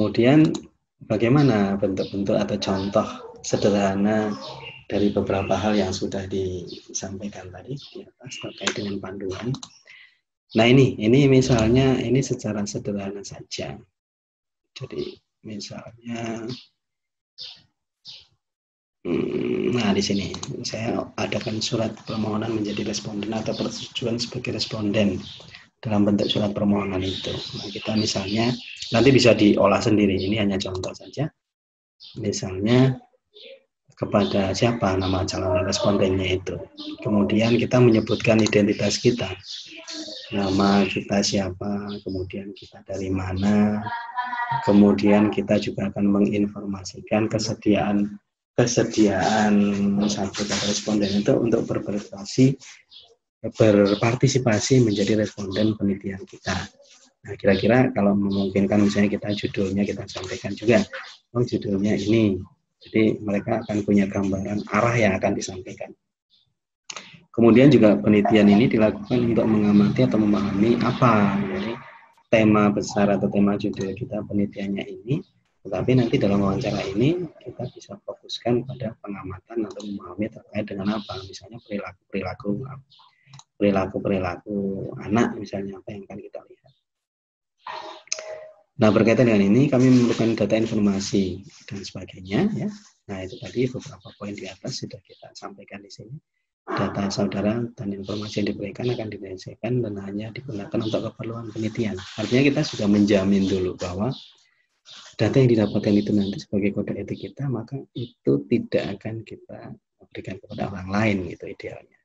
Kemudian bagaimana bentuk-bentuk atau contoh sederhana dari beberapa hal yang sudah disampaikan tadi di atas terkait dengan panduan. Nah ini misalnya ini secara sederhana saja. Jadi misalnya, nah di sini saya adakan surat permohonan menjadi responden atau persetujuan sebagai responden dalam bentuk surat permohonan itu. Nah, kita misalnya nanti bisa diolah sendiri. Ini hanya contoh saja. Misalnya kepada siapa nama calon respondennya itu. Kemudian kita menyebutkan identitas kita. Nama kita siapa, kemudian kita dari mana, kemudian kita juga akan menginformasikan kesediaan satu responden itu untuk berpartisipasi menjadi responden penelitian kita. Nah, kira-kira kalau memungkinkan misalnya kita judulnya kita sampaikan juga, oh judulnya ini. Jadi mereka akan punya gambaran arah yang akan disampaikan. Kemudian juga penelitian ini dilakukan untuk mengamati atau memahami apa. Jadi tema besar atau tema judul kita penelitiannya ini, tetapi nanti dalam wawancara ini kita bisa fokuskan pada pengamatan atau memahami terkait dengan apa. Misalnya perilaku anak misalnya apa yang akan kita lihat. Nah, berkaitan dengan ini kami memerlukan data informasi dan sebagainya ya. Nah, itu tadi beberapa poin di atas sudah kita sampaikan di sini. Data saudara dan informasi yang diberikan akan dirahasiakan dan hanya digunakan untuk keperluan penelitian. Artinya kita sudah menjamin dulu bahwa data yang didapatkan itu nanti sebagai kode etik kita, maka itu tidak akan kita berikan kepada orang lain, gitu idealnya.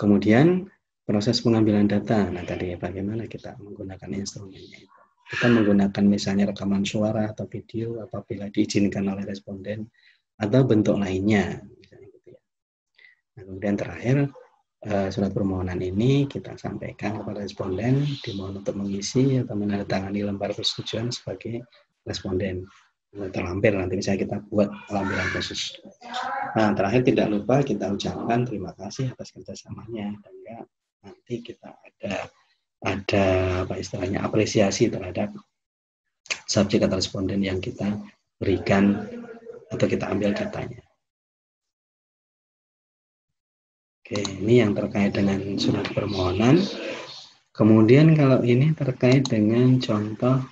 Kemudian proses pengambilan data. Nah, tadi bagaimana kita menggunakan instrumennya itu. Kita menggunakan misalnya rekaman suara atau video apabila diizinkan oleh responden atau bentuk lainnya. Misalnya gitu ya. Nah, kemudian terakhir surat permohonan ini kita sampaikan kepada responden dimohon untuk mengisi atau menandatangani lembar persetujuan sebagai responden. Terlampir nanti misalnya kita buat lampiran khusus. Nah, terakhir tidak lupa kita ucapkan terima kasih atas kerjasamanya dan ya, nanti kita ada apa istilahnya apresiasi terhadap subjek atau responden yang kita berikan atau kita ambil datanya. Oke, ini yang terkait dengan surat permohonan. Kemudian kalau ini terkait dengan contoh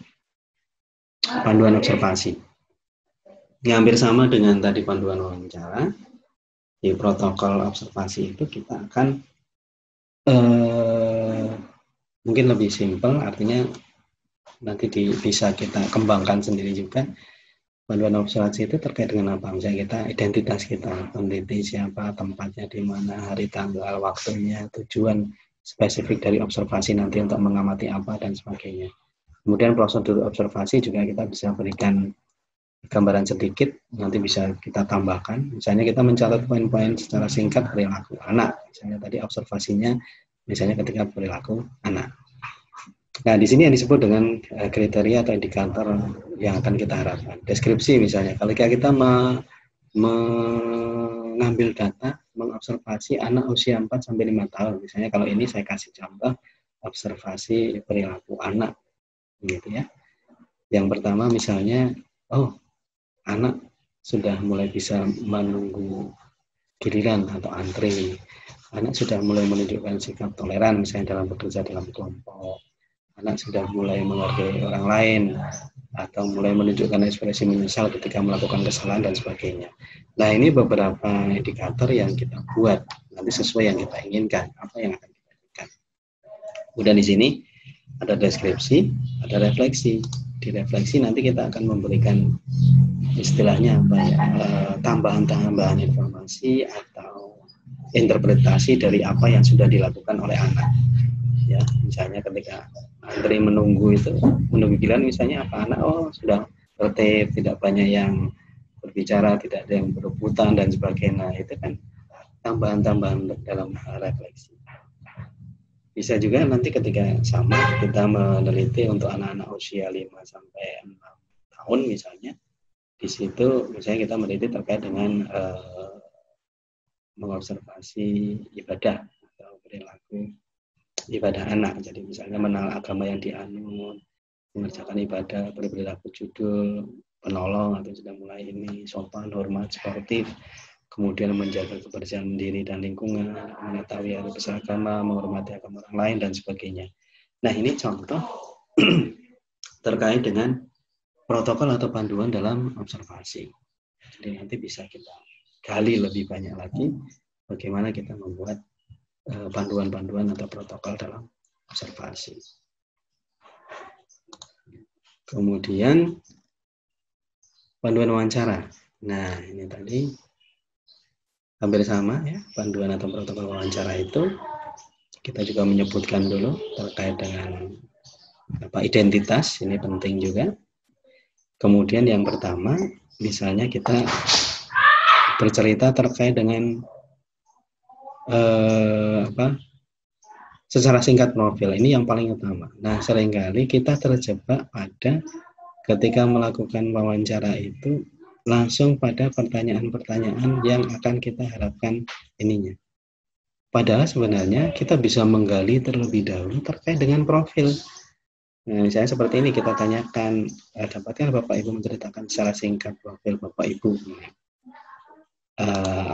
panduan observasi. Ini hampir sama dengan tadi panduan wawancara. Di protokol observasi itu kita akan mungkin lebih simpel, artinya nanti bisa kita kembangkan sendiri juga. Panduan observasi itu terkait dengan apa? Misalnya kita identitas kita, peneliti siapa, tempatnya di mana, hari tanggal, waktunya, tujuan spesifik dari observasi nanti untuk mengamati apa dan sebagainya. Kemudian prosedur observasi juga kita bisa berikan gambaran sedikit, nanti bisa kita tambahkan. Misalnya kita mencatat poin-poin secara singkat perilaku anak. Misalnya tadi observasinya, misalnya ketika perilaku anak. Nah, di sini yang disebut dengan kriteria atau indikator yang akan kita harapkan. Deskripsi misalnya, kalau kita mengambil data, mengobservasi anak usia 4-5 tahun. Misalnya kalau ini saya kasih contoh observasi perilaku anak. Gitu ya. Yang pertama misalnya, anak sudah mulai bisa menunggu giliran atau antri. Anak sudah mulai menunjukkan sikap toleran misalnya dalam bekerja dalam kelompok. Anak sudah mulai menghargai orang lain atau mulai menunjukkan ekspresi menyesal ketika melakukan kesalahan dan sebagainya. Nah, ini beberapa indikator yang kita buat nanti sesuai yang kita inginkan, apa yang akan kita lakukan. Kemudian di sini ada deskripsi, ada refleksi. Di refleksi nanti kita akan memberikan istilahnya tambahan-tambahan informasi atau interpretasi dari apa yang sudah dilakukan oleh anak. Ya, misalnya ketika antri menunggu giliran misalnya apa anak sudah tertib, tidak banyak yang berbicara, tidak ada yang berebutan dan sebagainya. Itu kan tambahan-tambahan dalam refleksi. Bisa juga nanti ketika sama kita meneliti untuk anak-anak usia 5-6 tahun misalnya, di situ misalnya kita meneliti terkait dengan mengobservasi ibadah atau perilaku ibadah anak. Jadi misalnya mengenal agama yang dianut, mengerjakan ibadah, berperilaku judul, penolong atau sudah mulai ini, sopan, hormat, sportif, kemudian menjaga kebersihan diri dan lingkungan, mengetahui arti besar agama, menghormati agama orang lain, dan sebagainya. Nah, ini contoh terkait dengan protokol atau panduan dalam observasi. Jadi nanti bisa kita gali lebih banyak lagi bagaimana kita membuat panduan-panduan atau protokol dalam observasi. Kemudian panduan wawancara. Nah, ini tadi hampir sama ya, panduan atau protokol wawancara itu kita juga menyebutkan dulu terkait dengan identitas, ini penting juga. Kemudian yang pertama, misalnya kita bercerita terkait dengan secara singkat profil, ini yang paling utama. Nah, seringkali kita terjebak pada ketika melakukan wawancara itu langsung pada pertanyaan-pertanyaan yang akan kita harapkan ininya. Padahal sebenarnya kita bisa menggali terlebih dahulu terkait dengan profil. Nah, misalnya seperti ini, kita tanyakan, dapatkah Bapak Ibu menceritakan secara singkat profil Bapak Ibu?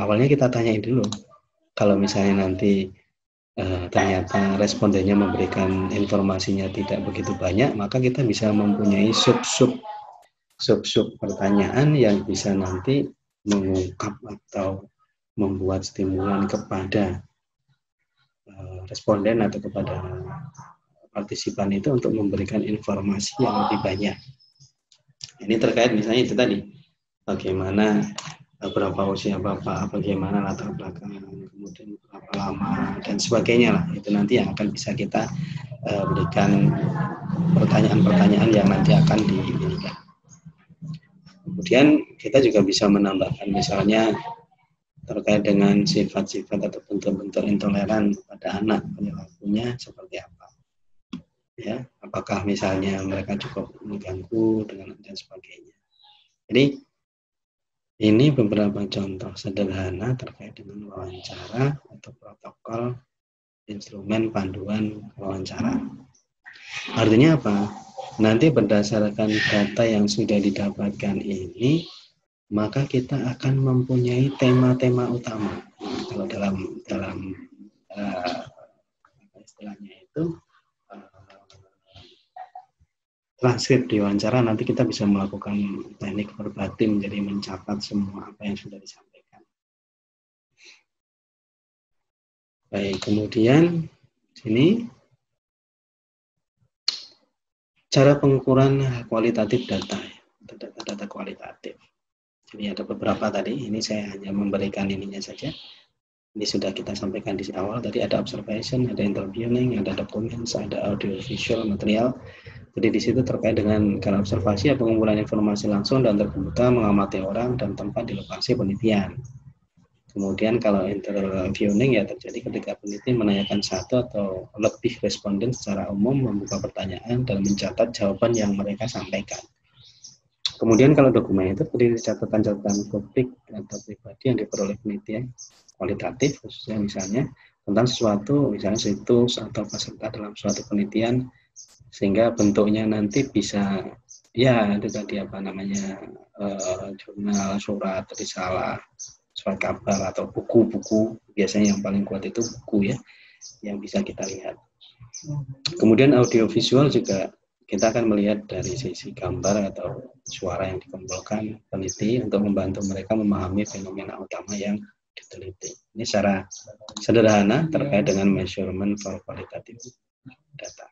Awalnya kita tanyain dulu. Kalau misalnya nanti ternyata respondennya memberikan informasinya tidak begitu banyak, maka kita bisa mempunyai sub-sub pertanyaan yang bisa nanti mengungkap atau membuat stimulan kepada responden atau kepada partisipan itu untuk memberikan informasi yang lebih banyak. Ini terkait misalnya itu tadi, bagaimana berapa usia Bapak, bagaimana latar belakang, kemudian berapa lama, dan sebagainya lah. Itu nanti yang akan bisa kita berikan pertanyaan-pertanyaan yang nanti akan diberikan. Kemudian kita juga bisa menambahkan misalnya terkait dengan sifat-sifat atau bentuk-bentuk intoleran pada anak, perilakunya seperti apa. Ya, apakah misalnya mereka cukup mengganggu dan sebagainya. Jadi ini beberapa contoh sederhana terkait dengan wawancara atau protokol instrumen panduan wawancara. Artinya apa? Nanti berdasarkan data yang sudah didapatkan ini, maka kita akan mempunyai tema-tema utama. Kalau dalam istilahnya itu transkrip di wawancara, nanti kita bisa melakukan teknik verbatim, jadi mencatat semua apa yang sudah disampaikan. Baik, kemudian sini cara pengukuran kualitatif data, data kualitatif. Jadi ada beberapa tadi, ini saya hanya memberikan ininya saja. Ini sudah kita sampaikan di awal, tadi ada observation, ada interviewing, ada documents, ada audio visual material. Jadi di situ terkait dengan karena observasi ya pengumpulan informasi langsung dan terbuka, mengamati orang dan tempat di lokasi penelitian. Kemudian kalau interviewing ya terjadi ketika peneliti menanyakan satu atau lebih responden secara umum, membuka pertanyaan dan mencatat jawaban yang mereka sampaikan. Kemudian kalau dokumen itu terdiri catatan-catatan publik atau pribadi yang diperoleh penelitian kualitatif, khususnya misalnya tentang sesuatu, misalnya situs atau peserta dalam suatu penelitian, sehingga bentuknya nanti bisa ya itu tadi apa namanya jurnal, surat, risalah, surat kabar atau buku-buku. Biasanya yang paling kuat itu buku ya, yang bisa kita lihat. Kemudian audiovisual juga kita akan melihat dari sisi gambar atau suara yang dikumpulkan peneliti untuk membantu mereka memahami fenomena utama yang diteliti. Ini secara sederhana terkait dengan measurement for qualitative data.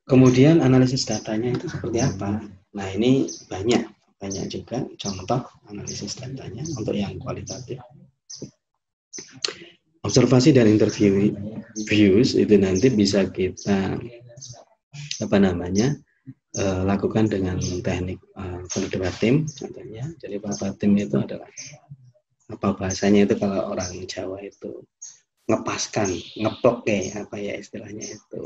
Kemudian analisis datanya itu seperti apa? Nah, ini banyak juga contoh analisis datanya untuk yang kualitatif. Observasi dan interviews itu nanti bisa kita lakukan dengan teknik verbatim contohnya. Jadi verbatim itu adalah apa bahasanya itu kalau orang Jawa itu ngepaskan, ngeplok apa ya istilahnya itu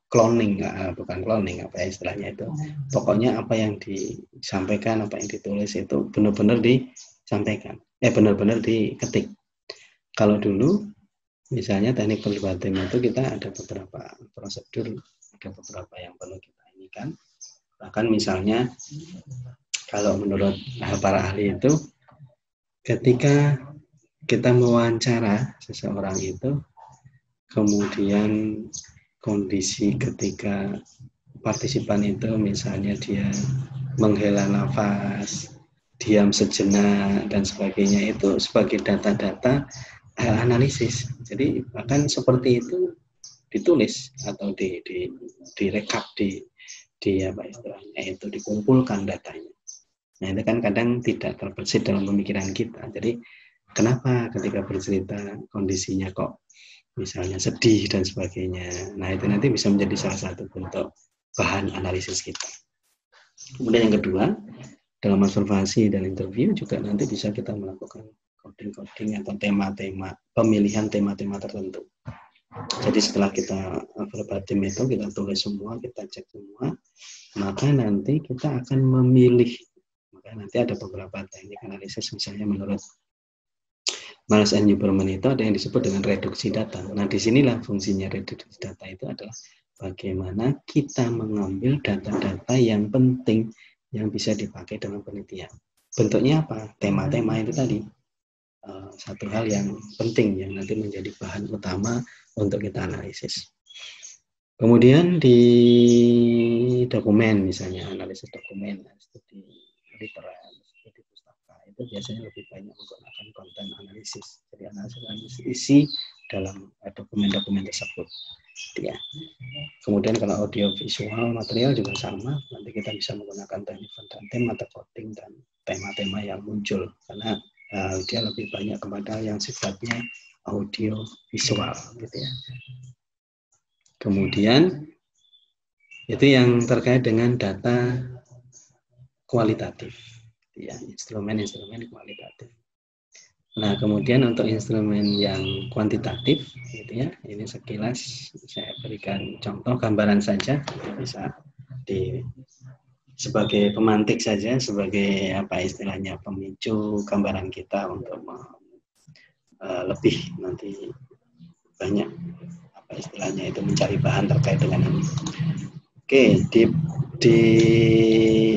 cloning, bukan cloning, apa ya istilahnya itu. Pokoknya apa yang disampaikan, apa yang ditulis itu benar-benar disampaikan, benar-benar diketik. Kalau dulu Misalnya teknik verbatim itu kita ada beberapa prosedur, ada beberapa yang perlu kita inikan. Bahkan misalnya kalau menurut para ahli itu, ketika kita mewawancara seseorang itu, kemudian kondisi ketika partisipan itu misalnya dia menghela nafas, diam sejenak, dan sebagainya, itu sebagai data-data analisis. Jadi bahkan seperti itu ditulis atau direkap di apa istilahnya itu dikumpulkan datanya. Nah itu kan kadang tidak terbesit dalam pemikiran kita. Jadi kenapa ketika bercerita kondisinya kok misalnya sedih dan sebagainya. Nah itu nanti bisa menjadi salah satu bentuk bahan analisis kita. Kemudian yang kedua, dalam observasi dan interview juga nanti bisa kita melakukan coding-coding atau tema-tema, pemilihan tema-tema tertentu. Jadi setelah kita verbatim itu kita tulis semua, kita cek semua, maka nanti kita akan memilih. Maka nanti ada beberapa teknik analisis, misalnya menurut Miles and Huberman itu ada yang disebut dengan reduksi data. Nah, disinilah fungsinya reduksi data itu adalah bagaimana kita mengambil data-data yang penting yang bisa dipakai dalam penelitian. Bentuknya apa? Tema-tema itu tadi. Satu hal yang penting yang nanti menjadi bahan utama untuk kita analisis. Kemudian di dokumen, misalnya analisis dokumen, studi literan, studi pustaka, itu biasanya lebih banyak menggunakan konten analisis. Jadi analisis isi dalam dokumen-dokumen tersebut. Ya. Kemudian kalau audio visual material juga sama, nanti kita bisa menggunakan teknik verbatim atau coding dan tema-tema yang muncul, karena dia lebih banyak kepada yang sifatnya audio visual gitu ya. Kemudian itu yang terkait dengan data kualitatif, ya, instrumen-instrumen kualitatif. Nah, kemudian untuk instrumen yang kuantitatif, gitu ya, ini sekilas saya berikan contoh gambaran saja, bisa sebagai pemantik saja, sebagai apa istilahnya pemicu gambaran kita untuk lebih nanti banyak apa istilahnya itu mencari bahan terkait dengan ini. Oke, di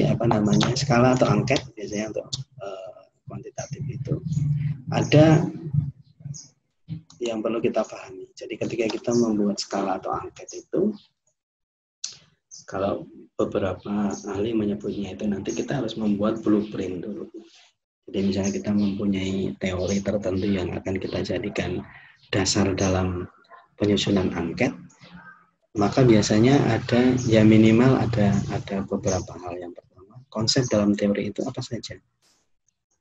apa namanya skala atau angket biasanya untuk kuantitatif itu ada yang perlu kita pahami. Jadi ketika kita membuat skala atau angket itu, kalau beberapa ahli menyebutnya itu nanti kita harus membuat blueprint dulu. Jadi misalnya kita mempunyai teori tertentu yang akan kita jadikan dasar dalam penyusunan angket, maka biasanya ada ya minimal ada beberapa hal. Yang pertama, konsep dalam teori itu apa saja.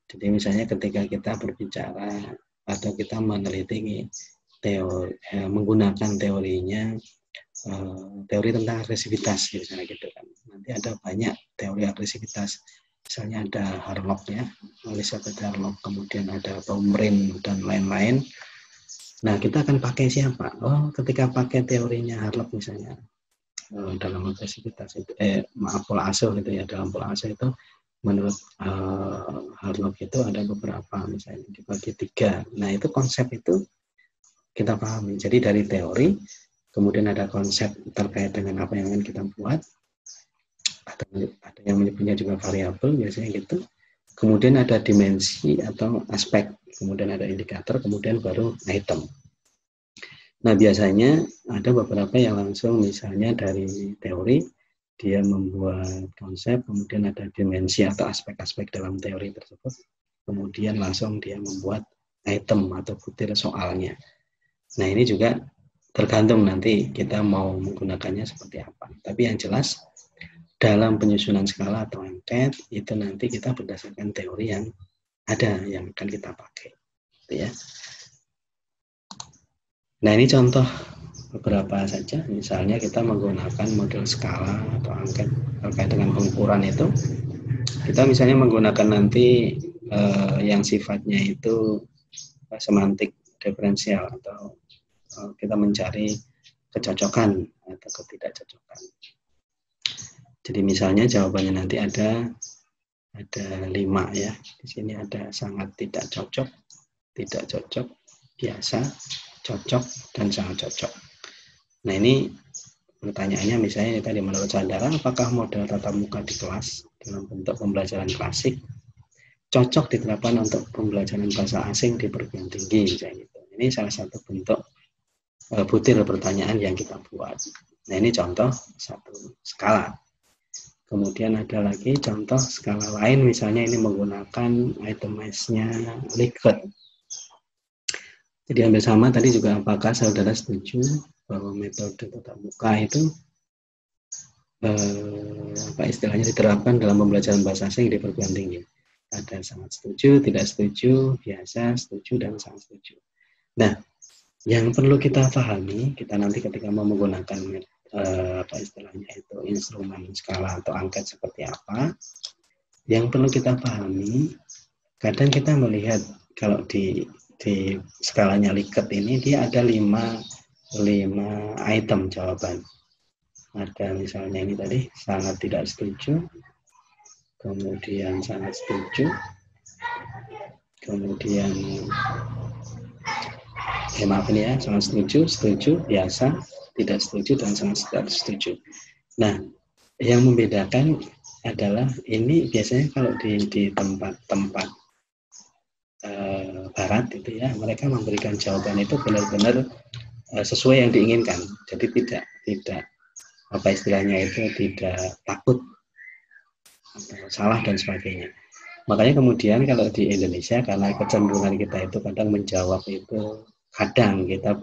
Jadi misalnya ketika kita berbicara atau kita meneliti teori, menggunakan teorinya teori tentang agresivitas misalnya gitu kan. Nanti ada banyak teori agresivitas. Misalnya ada Harlock ya, Elizabeth Harlock, kemudian ada Baumrind dan lain-lain. Nah, kita akan pakai siapa? Oh, ketika pakai teorinya Harlock misalnya dalam agresivitas itu, pola asuh gitu ya, dalam pola asuh itu menurut Harlock itu ada beberapa, misalnya dibagi 3. Nah, itu konsep itu kita pahami. Jadi dari teori, kemudian ada konsep terkait dengan apa yang akan kita buat, ada yang menyebutnya juga variabel biasanya gitu. Kemudian ada dimensi atau aspek, kemudian ada indikator, kemudian baru item. Nah, biasanya ada beberapa yang langsung misalnya dari teori, dia membuat konsep, kemudian ada dimensi atau aspek-aspek dalam teori tersebut, kemudian langsung dia membuat item atau butir soalnya. Nah, ini juga tergantung nanti kita mau menggunakannya seperti apa. Tapi yang jelas, dalam penyusunan skala atau angket, itu nanti kita berdasarkan teori yang ada, yang akan kita pakai. Gitu ya. Nah, ini contoh beberapa saja. Misalnya kita menggunakan model skala atau angket terkait dengan pengukuran itu. Kita misalnya menggunakan nanti yang sifatnya itu semantik diferensial atau kita mencari kecocokan atau ketidakcocokan. Jadi misalnya jawabannya nanti ada 5 ya. Di sini ada sangat tidak cocok, biasa, cocok, dan sangat cocok. Nah, ini pertanyaannya misalnya tadi, menurut saudara apakah model tatap muka di kelas dalam bentuk pembelajaran klasik cocok diterapkan untuk pembelajaran bahasa asing di perguruan tinggi misalnya gitu. Ini salah satu bentuk butir pertanyaan yang kita buat. Nah, ini contoh satu skala. Kemudian ada lagi contoh skala lain, misalnya ini menggunakan itemize-nya Likert. Jadi ambil sama tadi juga, apakah saudara setuju bahwa metode tatap muka itu apa istilahnya diterapkan dalam pembelajaran bahasa asing di perguruan tinggi? Ada sangat setuju, tidak setuju, biasa, setuju, dan sangat setuju. Nah, yang perlu kita pahami, kita nanti ketika mau menggunakan apa istilahnya itu instrumen skala atau angket seperti apa, yang perlu kita pahami, kadang kita melihat kalau di skalanya Likert ini dia ada 5 item jawaban. Ada misalnya ini tadi sangat tidak setuju, kemudian sangat setuju, kemudian maaf ini ya, sangat setuju, setuju, biasa, tidak setuju, dan sangat tidak setuju. Nah, yang membedakan adalah ini biasanya kalau di tempat-tempat barat itu ya, mereka memberikan jawaban itu benar-benar sesuai yang diinginkan. Jadi tidak apa istilahnya itu tidak takut atau salah dan sebagainya. Makanya kemudian kalau di Indonesia, karena kecenderungan kita itu kadang menjawab itu, kadang kita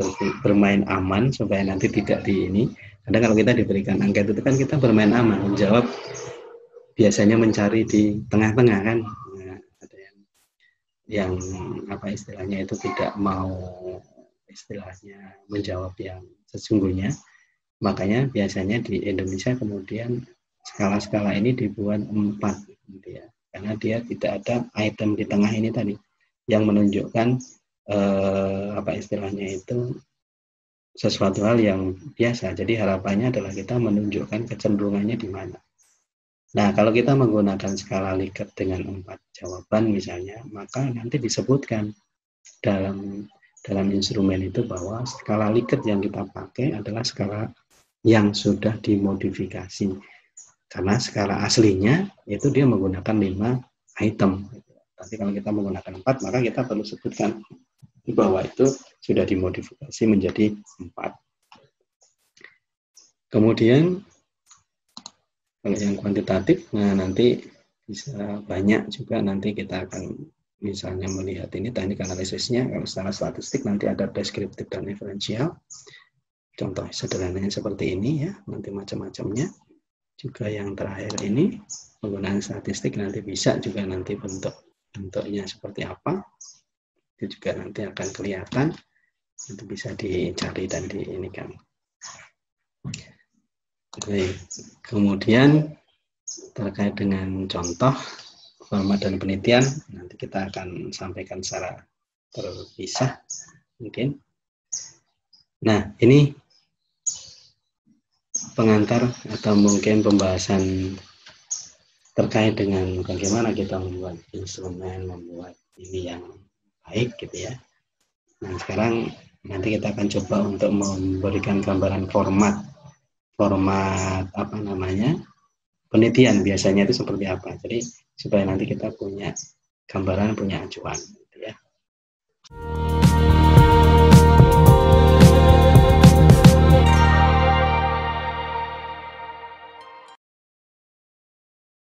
bermain aman supaya nanti tidak di ini. Kadang kalau kita diberikan angket itu kan kita bermain aman, menjawab biasanya mencari di tengah-tengah kan. Nah, ada yang apa istilahnya itu tidak mau istilahnya menjawab yang sesungguhnya. Makanya biasanya di Indonesia kemudian skala-skala ini dibuat 4 gitu ya. Karena dia tidak ada item di tengah ini tadi yang menunjukkan apa istilahnya itu sesuatu hal yang biasa. Jadi harapannya adalah kita menunjukkan kecenderungannya di mana. Nah, kalau kita menggunakan skala Likert dengan 4 jawaban misalnya, maka nanti disebutkan dalam instrumen itu bahwa skala Likert yang kita pakai adalah skala yang sudah dimodifikasi. Karena skala aslinya itu dia menggunakan 5 item. Tapi kalau kita menggunakan 4, maka kita perlu sebutkan bahwa itu sudah dimodifikasi menjadi 4. Kemudian kalau yang kuantitatif, nah nanti bisa banyak juga, nanti kita akan misalnya melihat ini teknik analisisnya. Kalau secara statistik nanti ada deskriptif dan inferensial. Contoh sederhananya seperti ini ya, nanti macam-macamnya. Juga yang terakhir ini penggunaan statistik nanti bisa juga nanti bentuknya seperti apa, itu juga nanti akan kelihatan, itu bisa dicari dan diinikan. Oke. Kemudian terkait dengan contoh format dan penelitian nanti kita akan sampaikan secara terpisah mungkin. Nah, ini pengantar atau mungkin pembahasan terkait dengan bagaimana kita membuat instrumen, membuat ini yang baik gitu ya. Nah, sekarang nanti kita akan coba untuk memberikan gambaran format apa namanya penelitian biasanya itu seperti apa. Jadi supaya nanti kita punya gambaran, punya acuan gitu ya.